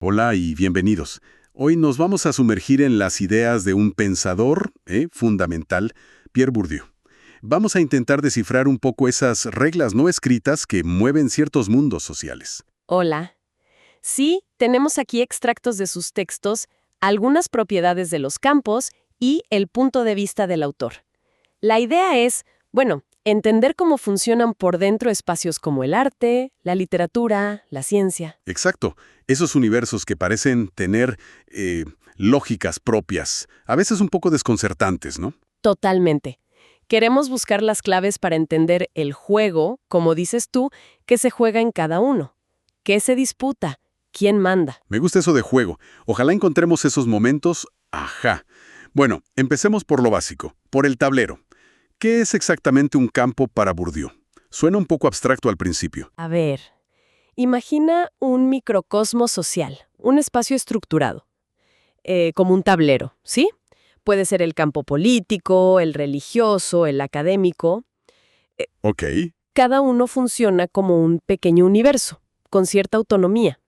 Hola y bienvenidos. Hoy nos vamos a sumergir en las ideas de un pensador fundamental, Pierre Bourdieu. Vamos a intentar descifrar un poco esas reglas no escritas que mueven ciertos mundos sociales. Hola. Sí, tenemos aquí extractos de sus textos, algunas propiedades de los campos y el punto de vista del autor. La idea es, entender cómo funcionan por dentro espacios como el arte, la literatura, la ciencia. Exacto, esos universos que parecen tener lógicas propias, a veces un poco desconcertantes, ¿no? Totalmente. Queremos buscar las claves para entender el juego, como dices tú, que se juega en cada uno. ¿Qué se disputa? ¿Quién manda? Me gusta eso de juego. Ojalá encontremos esos momentos. Ajá. Bueno, empecemos por lo básico, por el tablero. ¿Qué es exactamente un campo para Bourdieu? Suena un poco abstracto al principio. A ver, imagina un microcosmos social, un espacio estructurado, como un tablero, ¿sí? Puede ser el campo político, el religioso, el académico. Ok. Cada uno funciona como un pequeño universo, con cierta autonomía.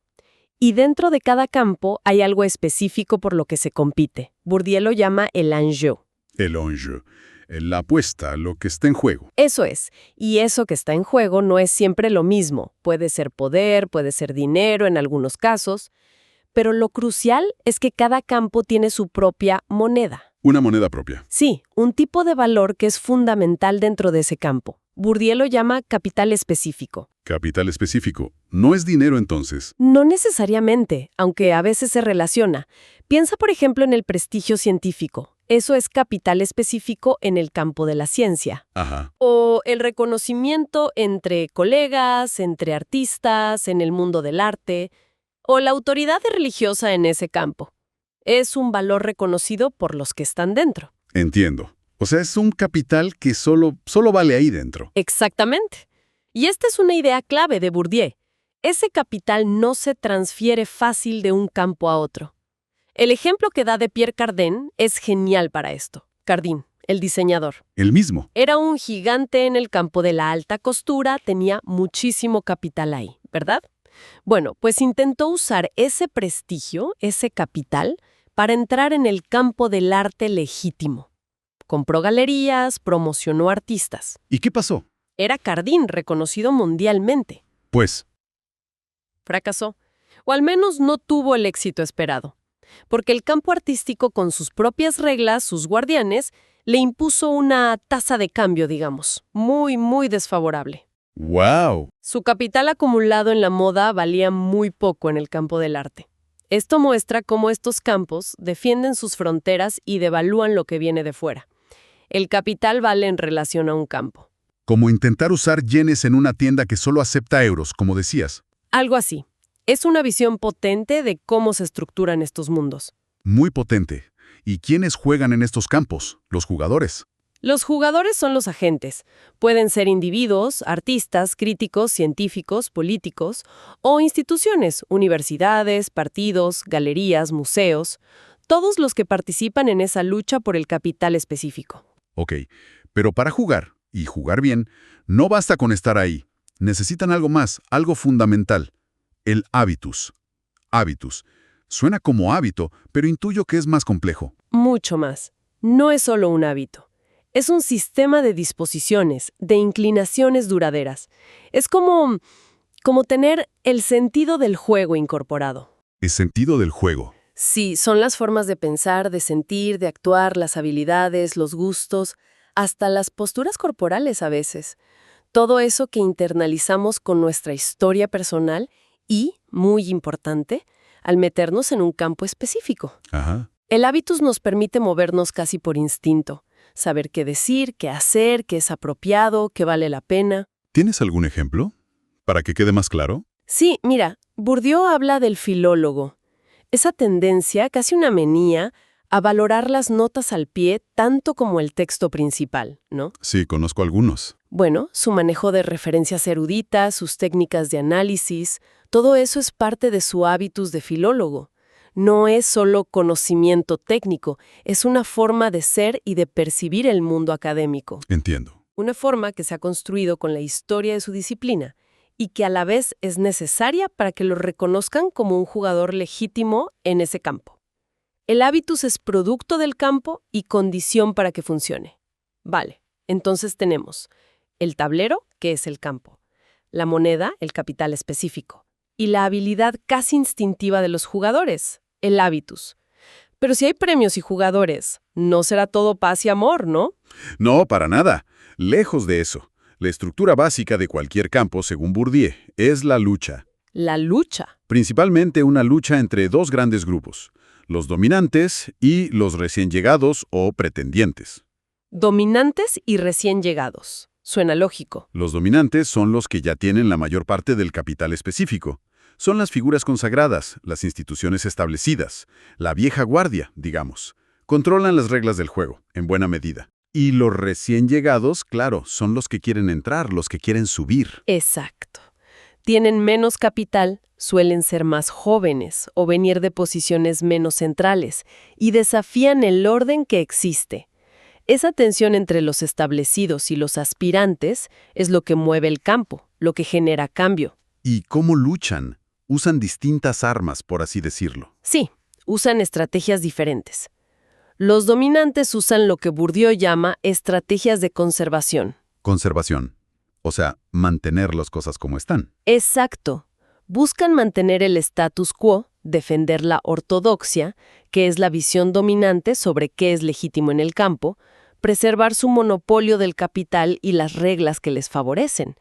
Y dentro de cada campo hay algo específico por lo que se compite. Bourdieu lo llama el enjeu. El enjeu. La apuesta, lo que está en juego. Eso es. Y eso que está en juego no es siempre lo mismo. Puede ser poder, puede ser dinero en algunos casos. Pero lo crucial es que cada campo tiene su propia moneda. Una moneda propia. Sí, un tipo de valor que es fundamental dentro de ese campo. Bourdieu lo llama capital específico. Capital específico. ¿No es dinero entonces? No necesariamente, aunque a veces se relaciona. Piensa, por ejemplo, en el prestigio científico. Eso es capital específico en el campo de la ciencia. Ajá. O el reconocimiento entre colegas, entre artistas, en el mundo del arte. O la autoridad religiosa en ese campo. Es un valor reconocido por los que están dentro. Entiendo. O sea, es un capital que solo vale ahí dentro. Exactamente. Y esta es una idea clave de Bourdieu. Ese capital no se transfiere fácil de un campo a otro. El ejemplo que da de Pierre Cardin es genial para esto. Cardin, el diseñador. El mismo. Era un gigante en el campo de la alta costura, tenía muchísimo capital ahí, ¿verdad? Bueno, pues intentó usar ese prestigio, ese capital, para entrar en el campo del arte legítimo. Compró galerías, promocionó artistas. ¿Y qué pasó? Era Cardin, reconocido mundialmente. Pues, Fracasó, o al menos no tuvo el éxito esperado, porque el campo artístico con sus propias reglas, sus guardianes, le impuso una tasa de cambio, digamos, muy, muy desfavorable. ¡wow! Su capital acumulado en la moda valía muy poco en el campo del arte. Esto muestra cómo estos campos defienden sus fronteras y devalúan lo que viene de fuera. El capital vale en relación a un campo. Como intentar usar yenes en una tienda que solo acepta euros, como decías. Algo así. Es una visión potente de cómo se estructuran estos mundos. Muy potente. ¿Y quiénes juegan en estos campos? Los jugadores. Los jugadores son los agentes. Pueden ser individuos, artistas, críticos, científicos, políticos o instituciones, universidades, partidos, galerías, museos, todos los que participan en esa lucha por el capital específico. Ok, pero para jugar, y jugar bien, no basta con estar ahí. Necesitan algo más, algo fundamental. El hábitus. Hábitus. Suena como hábito, pero intuyo que es más complejo. Mucho más. No es solo un hábito. Es un sistema de disposiciones, de inclinaciones duraderas. Es como tener el sentido del juego incorporado. El sentido del juego. Sí, son las formas de pensar, de sentir, de actuar, las habilidades, los gustos, hasta las posturas corporales a veces. Todo eso que internalizamos con nuestra historia personal y, muy importante, al meternos en un campo específico. Ajá. El hábitus nos permite movernos casi por instinto, saber qué decir, qué hacer, qué es apropiado, qué vale la pena. ¿Tienes algún ejemplo? Para que quede más claro. Sí, mira, Bourdieu habla del filólogo. Esa tendencia, casi una manía, a valorar las notas al pie tanto como el texto principal, ¿no? Sí, conozco algunos. Bueno, su manejo de referencias eruditas, sus técnicas de análisis, todo eso es parte de su hábitus de filólogo. No es solo conocimiento técnico, es una forma de ser y de percibir el mundo académico. Entiendo. Una forma que se ha construido con la historia de su disciplina y que a la vez es necesaria para que lo reconozcan como un jugador legítimo en ese campo. El hábitus es producto del campo y condición para que funcione. Vale, entonces tenemos el tablero, que es el campo, la moneda, el capital específico, y la habilidad casi instintiva de los jugadores, el hábitus. Pero si hay premios y jugadores, no será todo paz y amor, ¿no? No, para nada. Lejos de eso. La estructura básica de cualquier campo, según Bourdieu, es la lucha. La lucha. Principalmente una lucha entre dos grandes grupos, los dominantes y los recién llegados o pretendientes. Dominantes y recién llegados. Suena lógico. Los dominantes son los que ya tienen la mayor parte del capital específico. Son las figuras consagradas, las instituciones establecidas, la vieja guardia, digamos. Controlan las reglas del juego, en buena medida. Y los recién llegados, claro, son los que quieren entrar, los que quieren subir. Exacto. Tienen menos capital, suelen ser más jóvenes o venir de posiciones menos centrales y desafían el orden que existe. Esa tensión entre los establecidos y los aspirantes es lo que mueve el campo, lo que genera cambio. ¿Y cómo luchan? Usan distintas armas, por así decirlo. Sí, usan estrategias diferentes. Los dominantes usan lo que Bourdieu llama estrategias de conservación. Conservación. O sea, mantener las cosas como están. Exacto. Buscan mantener el status quo, defender la ortodoxia, que es la visión dominante sobre qué es legítimo en el campo, preservar su monopolio del capital y las reglas que les favorecen.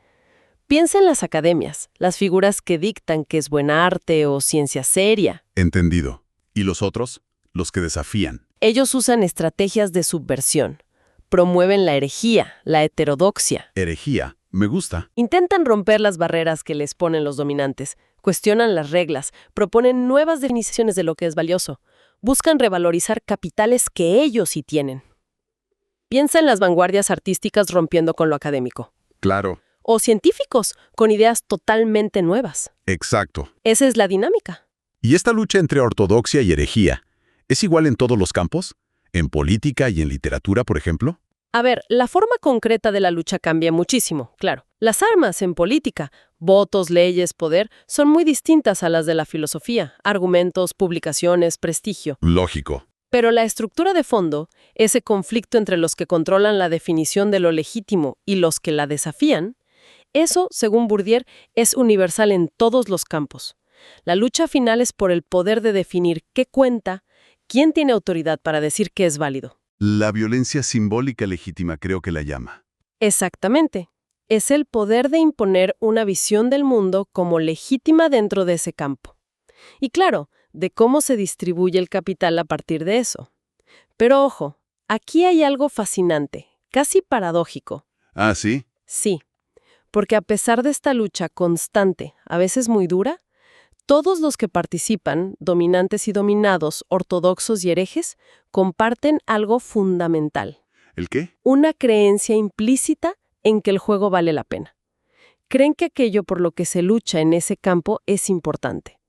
Piensa en las academias, las figuras que dictan qué es buena arte o ciencia seria. Entendido. ¿Y los otros? Los que desafían. Ellos usan estrategias de subversión. Promueven la herejía, la heterodoxia. Herejía. Me gusta. Intentan romper las barreras que les ponen los dominantes, cuestionan las reglas, proponen nuevas definiciones de lo que es valioso, buscan revalorizar capitales que ellos sí tienen. Piensa en las vanguardias artísticas rompiendo con lo académico. Claro. O científicos con ideas totalmente nuevas. Exacto. Esa es la dinámica. ¿Y esta lucha entre ortodoxia y herejía es igual en todos los campos? ¿En política y en literatura, por ejemplo? A ver, la forma concreta de la lucha cambia muchísimo, claro. Las armas en política, votos, leyes, poder, son muy distintas a las de la filosofía, argumentos, publicaciones, prestigio. Lógico. Pero la estructura de fondo, ese conflicto entre los que controlan la definición de lo legítimo y los que la desafían, eso, según Bourdieu, es universal en todos los campos. La lucha final es por el poder de definir qué cuenta, quién tiene autoridad para decir qué es válido. La violencia simbólica legítima creo que la llama. Exactamente. Es el poder de imponer una visión del mundo como legítima dentro de ese campo. Y claro, de cómo se distribuye el capital a partir de eso. Pero ojo, aquí hay algo fascinante, casi paradójico. ¿Ah, sí? Sí, porque a pesar de esta lucha constante, a veces muy dura, todos los que participan, dominantes y dominados, ortodoxos y herejes, comparten algo fundamental. ¿El qué? Una creencia implícita en que el juego vale la pena. Creen que aquello por lo que se lucha en ese campo es importante.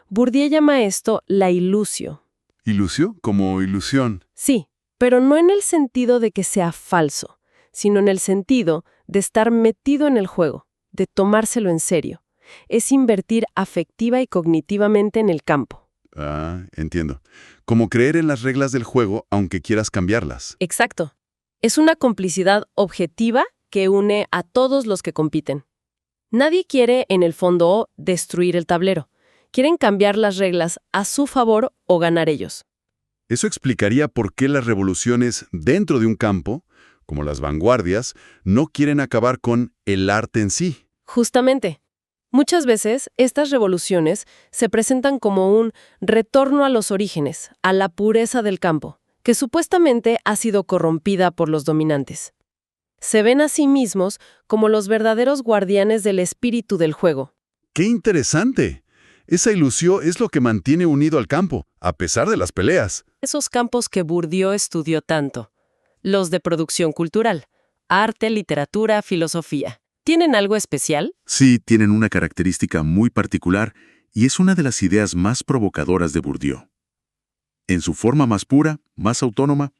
Bourdieu llama esto la ilusio. ¿Ilusio? Como ilusión. Sí, pero no en el sentido de que sea falso, sino en el sentido de estar metido en el juego, de tomárselo en serio. Es invertir afectiva y cognitivamente en el campo. Ah, entiendo. Como creer en las reglas del juego aunque quieras cambiarlas. Exacto. Es una complicidad objetiva que une a todos los que compiten. Nadie quiere, en el fondo, destruir el tablero. Quieren cambiar las reglas a su favor o ganar ellos. Eso explicaría por qué las revoluciones dentro de un campo, como las vanguardias, no quieren acabar con el arte en sí. Justamente. Muchas veces, estas revoluciones se presentan como un retorno a los orígenes, a la pureza del campo, que supuestamente ha sido corrompida por los dominantes. Se ven a sí mismos como los verdaderos guardianes del espíritu del juego. ¡Qué interesante! Esa ilusión es lo que mantiene unido al campo, a pesar de las peleas. Esos campos que Bourdieu estudió tanto, los de producción cultural, arte, literatura, filosofía. ¿Tienen algo especial? Sí, tienen una característica muy particular y es una de las ideas más provocadoras de Bourdieu. En su forma más pura, más autónoma,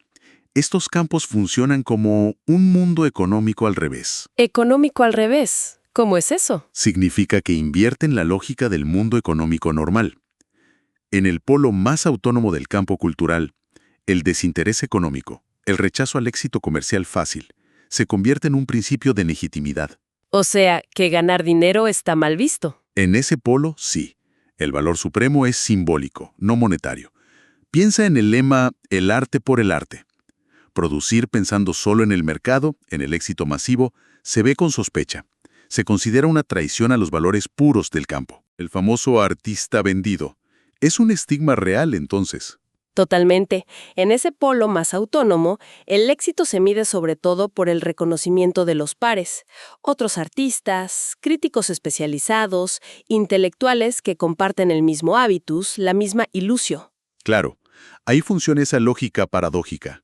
estos campos funcionan como un mundo económico al revés. Económico al revés. ¿Cómo es eso? Significa que invierten la lógica del mundo económico normal. En el polo más autónomo del campo cultural, el desinterés económico, el rechazo al éxito comercial fácil, se convierte en un principio de legitimidad. O sea, que ganar dinero está mal visto. En ese polo, sí. El valor supremo es simbólico, no monetario. Piensa en el lema «el arte por el arte». Producir pensando solo en el mercado, en el éxito masivo, se ve con sospecha. Se considera una traición a los valores puros del campo. El famoso artista vendido. Es un estigma real, entonces. Totalmente. En ese polo más autónomo, el éxito se mide sobre todo por el reconocimiento de los pares, otros artistas, críticos especializados, intelectuales que comparten el mismo hábitus, la misma ilusio. Claro, ahí funciona esa lógica paradójica.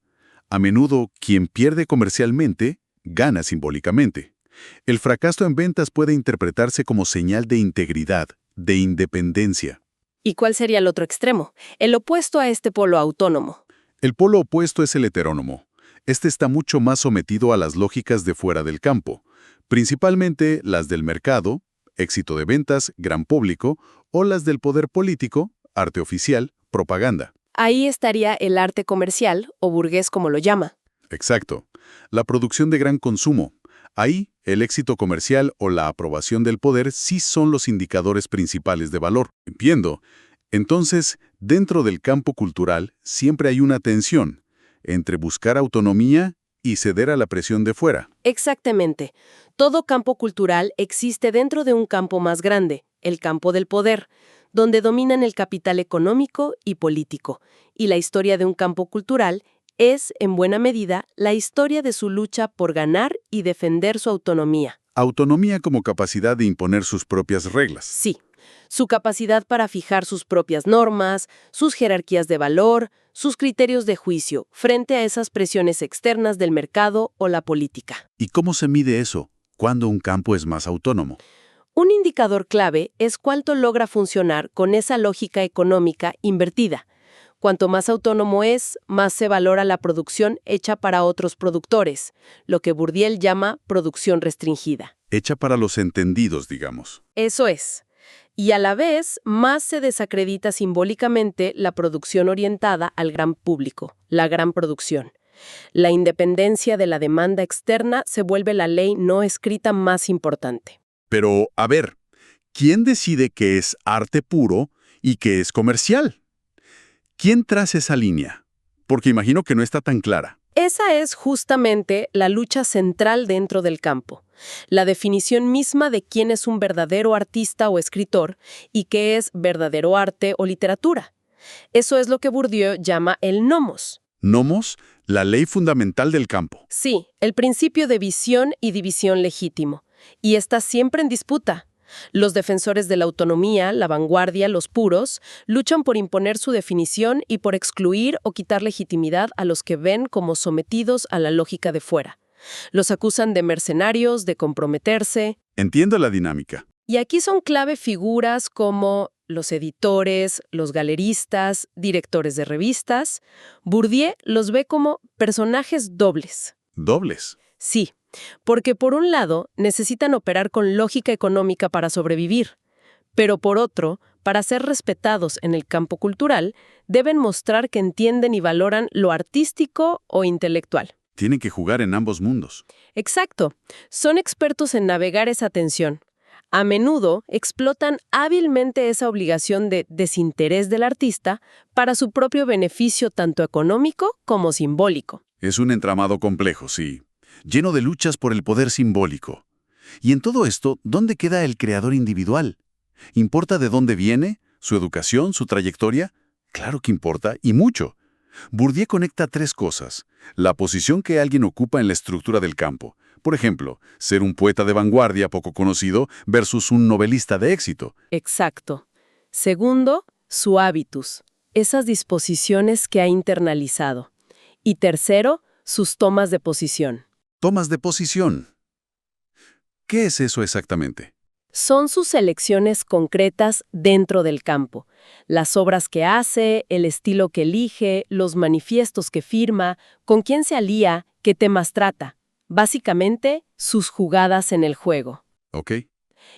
A menudo, quien pierde comercialmente, gana simbólicamente. El fracaso en ventas puede interpretarse como señal de integridad, de independencia. ¿Y cuál sería el otro extremo? El opuesto a este polo autónomo. El polo opuesto es el heterónomo. Este está mucho más sometido a las lógicas de fuera del campo, principalmente las del mercado, éxito de ventas, gran público, o las del poder político, arte oficial, propaganda. Ahí estaría el arte comercial, o burgués como lo llama. Exacto. La producción de gran consumo. Ahí, el éxito comercial o la aprobación del poder sí son los indicadores principales de valor. Entiendo. Entonces, dentro del campo cultural siempre hay una tensión entre buscar autonomía y ceder a la presión de fuera. Exactamente. Todo campo cultural existe dentro de un campo más grande, el campo del poder, donde dominan el capital económico y político. Y la historia de un campo cultural es, en buena medida, la historia de su lucha por ganar y defender su autonomía. Autonomía como capacidad de imponer sus propias reglas. Sí, su capacidad para fijar sus propias normas, sus jerarquías de valor, sus criterios de juicio frente a esas presiones externas del mercado o la política. ¿Y cómo se mide eso? ¿Cuándo un campo es más autónomo? Un indicador clave es cuánto logra funcionar con esa lógica económica invertida. Cuanto más autónomo es, más se valora la producción hecha para otros productores, lo que Bourdieu llama producción restringida. Hecha para los entendidos, digamos. Eso es. Y a la vez, más se desacredita simbólicamente la producción orientada al gran público, la gran producción. La independencia de la demanda externa se vuelve la ley no escrita más importante. Pero, a ver, ¿quién decide qué es arte puro y qué es comercial? ¿Quién traza esa línea? Porque imagino que no está tan clara. Esa es justamente la lucha central dentro del campo. La definición misma de quién es un verdadero artista o escritor y qué es verdadero arte o literatura. Eso es lo que Bourdieu llama el nomos. Nomos, la ley fundamental del campo. Sí, el principio de visión y división legítimo. Y está siempre en disputa. Los defensores de la autonomía, la vanguardia, los puros, luchan por imponer su definición y por excluir o quitar legitimidad a los que ven como sometidos a la lógica de fuera. Los acusan de mercenarios, de comprometerse. Entiendo la dinámica. Y aquí son clave figuras como los editores, los galeristas, directores de revistas. Bourdieu los ve como personajes dobles. ¿Dobles? Sí, porque por un lado necesitan operar con lógica económica para sobrevivir, pero por otro, para ser respetados en el campo cultural, deben mostrar que entienden y valoran lo artístico o intelectual. Tienen que jugar en ambos mundos. Exacto. Son expertos en navegar esa tensión. A menudo explotan hábilmente esa obligación de desinterés del artista para su propio beneficio tanto económico como simbólico. Es un entramado complejo, sí, lleno de luchas por el poder simbólico. Y en todo esto, ¿dónde queda el creador individual? ¿Importa de dónde viene? ¿Su educación? ¿Su trayectoria? Claro que importa, y mucho. Bourdieu conecta tres cosas. La posición que alguien ocupa en la estructura del campo. Por ejemplo, ser un poeta de vanguardia poco conocido versus un novelista de éxito. Exacto. Segundo, su hábitus, esas disposiciones que ha internalizado. Y tercero, sus tomas de posición. Tomas de posición. ¿Qué es eso exactamente? Son sus elecciones concretas dentro del campo. Las obras que hace, el estilo que elige, los manifiestos que firma, con quién se alía, qué temas trata. Básicamente, sus jugadas en el juego. ¿Ok?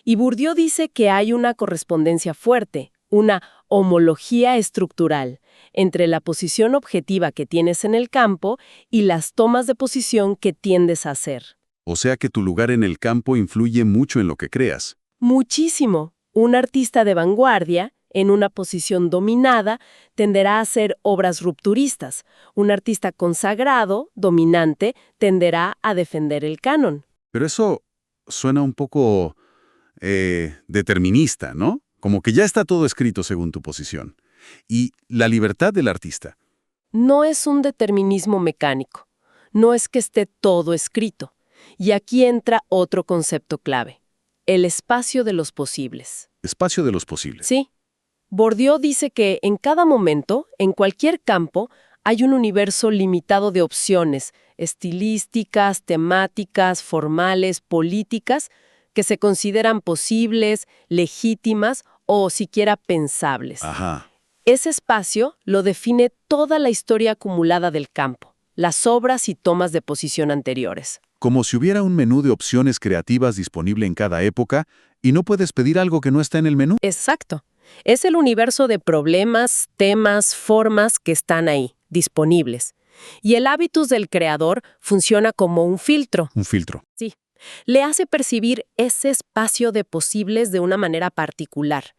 Y Bourdieu dice que hay una correspondencia fuerte, una homología estructural, entre la posición objetiva que tienes en el campo y las tomas de posición que tiendes a hacer. O sea que tu lugar en el campo influye mucho en lo que creas. Muchísimo. Un artista de vanguardia, en una posición dominada, tenderá a hacer obras rupturistas. Un artista consagrado, dominante, tenderá a defender el canon. Pero eso suena un poco determinista, ¿no? Como que ya está todo escrito según tu posición. Y la libertad del artista. No es un determinismo mecánico. No es que esté todo escrito. Y aquí entra otro concepto clave: el espacio de los posibles. Espacio de los posibles. Sí. Bourdieu dice que en cada momento, en cualquier campo, hay un universo limitado de opciones, estilísticas, temáticas, formales, políticas, que se consideran posibles, legítimas o siquiera pensables. Ajá. Ese espacio lo define toda la historia acumulada del campo, las obras y tomas de posición anteriores. Como si hubiera un menú de opciones creativas disponible en cada época y no puedes pedir algo que no está en el menú. Exacto. Es el universo de problemas, temas, formas que están ahí, disponibles. Y el hábitus del creador funciona como un filtro. Un filtro. Sí. Le hace percibir ese espacio de posibles de una manera particular.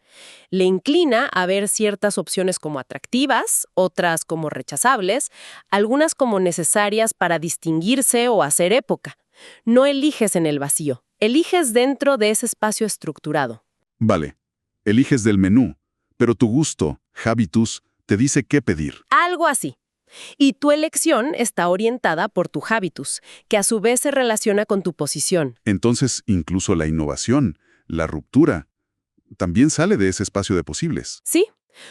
Le inclina a ver ciertas opciones como atractivas, otras como rechazables, algunas como necesarias para distinguirse o hacer época. No eliges en el vacío, eliges dentro de ese espacio estructurado. Vale. Eliges del menú, pero tu gusto, habitus, te dice qué pedir. Algo así. Y tu elección está orientada por tu habitus, que a su vez se relaciona con tu posición. Entonces, incluso la innovación, la ruptura, también sale de ese espacio de posibles. Sí,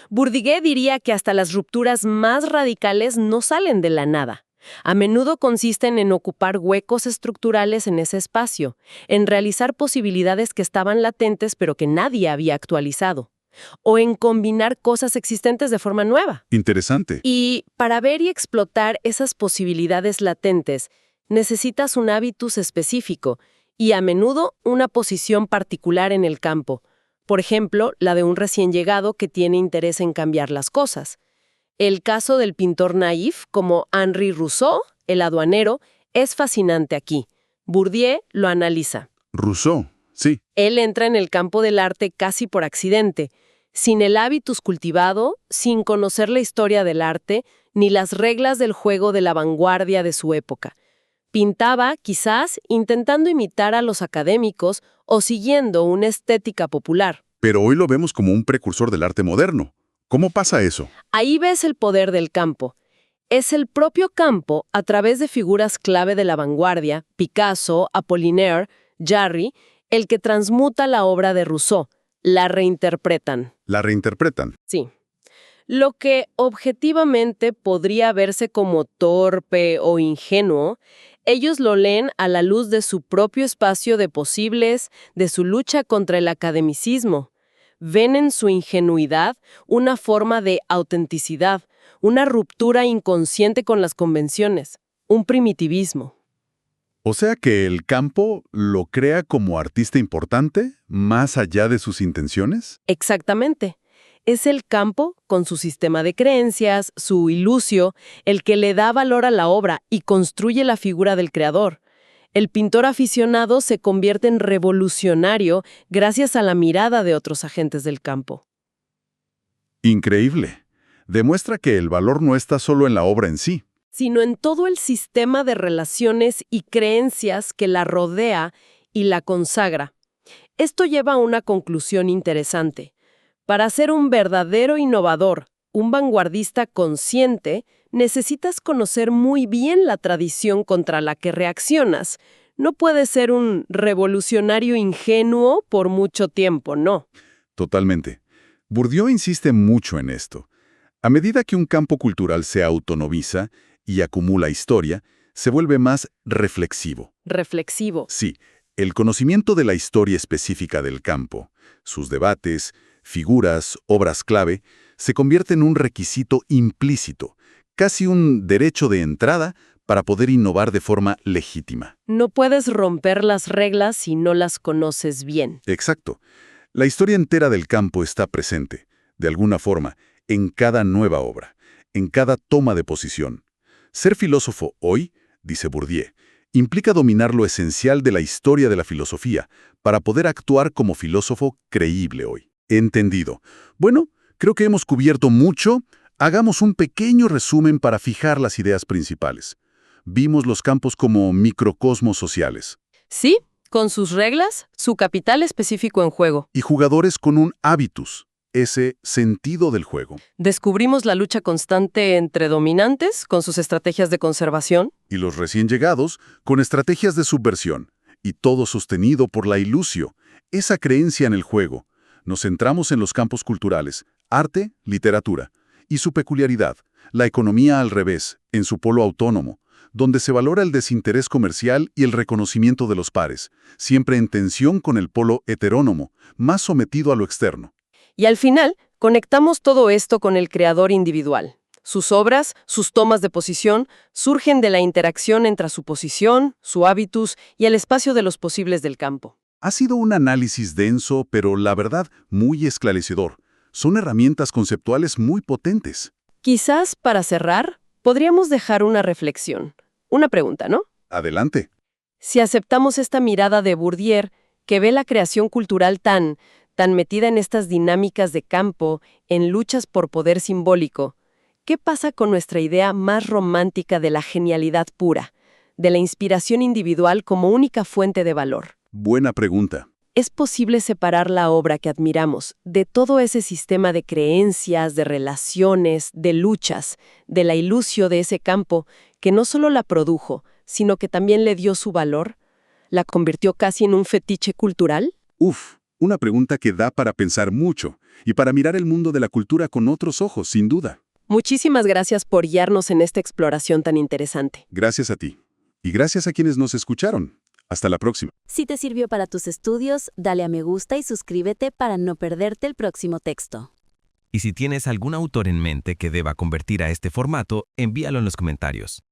Bourdieu diría que hasta las rupturas más radicales no salen de la nada. A menudo consisten en ocupar huecos estructurales en ese espacio, en realizar posibilidades que estaban latentes pero que nadie había actualizado, o en combinar cosas existentes de forma nueva. Interesante. Y para ver y explotar esas posibilidades latentes, necesitas un hábitus específico y a menudo una posición particular en el campo. Por ejemplo, la de un recién llegado que tiene interés en cambiar las cosas. El caso del pintor naïf, como Henri Rousseau, el aduanero, es fascinante aquí. Bourdieu lo analiza. Rousseau, sí. Él entra en el campo del arte casi por accidente, sin el hábitus cultivado, sin conocer la historia del arte, ni las reglas del juego de la vanguardia de su época. Pintaba, quizás, intentando imitar a los académicos o siguiendo una estética popular. Pero hoy lo vemos como un precursor del arte moderno. ¿Cómo pasa eso? Ahí ves el poder del campo. Es el propio campo, a través de figuras clave de la vanguardia, Picasso, Apollinaire, Jarry, el que transmuta la obra de Rousseau. La reinterpretan. La reinterpretan. Sí. Lo que objetivamente podría verse como torpe o ingenuo, ellos lo leen a la luz de su propio espacio de posibles, de su lucha contra el academicismo. Ven en su ingenuidad una forma de autenticidad, una ruptura inconsciente con las convenciones, un primitivismo. O sea que el campo lo crea como artista importante, más allá de sus intenciones. Exactamente. Es el campo, con su sistema de creencias, su ilusio, el que le da valor a la obra y construye la figura del creador. El pintor aficionado se convierte en revolucionario gracias a la mirada de otros agentes del campo. Increíble. Demuestra que el valor no está solo en la obra en sí. Sino en todo el sistema de relaciones y creencias que la rodea y la consagra. Esto lleva a una conclusión interesante. Para ser un verdadero innovador, un vanguardista consciente, necesitas conocer muy bien la tradición contra la que reaccionas. No puedes ser un revolucionario ingenuo por mucho tiempo, no. Totalmente. Bourdieu insiste mucho en esto. A medida que un campo cultural se autonomiza y acumula historia, se vuelve más reflexivo. Reflexivo. Sí, el conocimiento de la historia específica del campo, sus debates, figuras, obras clave, se convierte en un requisito implícito, casi un derecho de entrada para poder innovar de forma legítima. No puedes romper las reglas si no las conoces bien. Exacto. La historia entera del campo está presente, de alguna forma, en cada nueva obra, en cada toma de posición. Ser filósofo hoy, dice Bourdieu, implica dominar lo esencial de la historia de la filosofía para poder actuar como filósofo creíble hoy. Entendido. Bueno, creo que hemos cubierto mucho. Hagamos un pequeño resumen para fijar las ideas principales. Vimos los campos como microcosmos sociales Sí, con sus reglas, su capital específico en juego. y jugadores con un habitus, ese sentido del juego, Descubrimos la lucha constante entre dominantes, con sus estrategias de conservación, y los recién llegados con estrategias de subversión, y todo sostenido por la ilusio, esa creencia en el juego. Nos centramos en los campos culturales, arte, literatura, y su peculiaridad, la economía al revés, en su polo autónomo, donde se valora el desinterés comercial y el reconocimiento de los pares, siempre en tensión con el polo heterónomo, más sometido a lo externo. y al final conectamos todo esto con el creador individual. Sus obras, sus tomas de posición, surgen de la interacción entre su posición, su hábitus y el espacio de los posibles del campo. Ha sido un análisis denso, pero la verdad, muy esclarecedor. Son herramientas conceptuales muy potentes. Quizás, para cerrar, podríamos dejar una reflexión. Una pregunta, ¿no? Adelante. Si aceptamos esta mirada de Bourdieu, que ve la creación cultural tan metida en estas dinámicas de campo, en luchas por poder simbólico, ¿qué pasa con nuestra idea más romántica de la genialidad pura, de la inspiración individual como única fuente de valor? Buena pregunta. ¿Es posible separar la obra que admiramos de todo ese sistema de creencias, de relaciones, de luchas, de la ilusio de ese campo que no solo la produjo, sino que también le dio su valor? ¿La convirtió casi en un fetiche cultural? Una pregunta que da para pensar mucho y para mirar el mundo de la cultura con otros ojos, sin duda. Muchísimas gracias por guiarnos en esta exploración tan interesante. Gracias a ti. Y gracias a quienes nos escucharon. Hasta la próxima. Si te sirvió para tus estudios, dale a me gusta y suscríbete para no perderte el próximo texto. Y si tienes algún autor en mente que deba convertir a este formato, envíalo en los comentarios.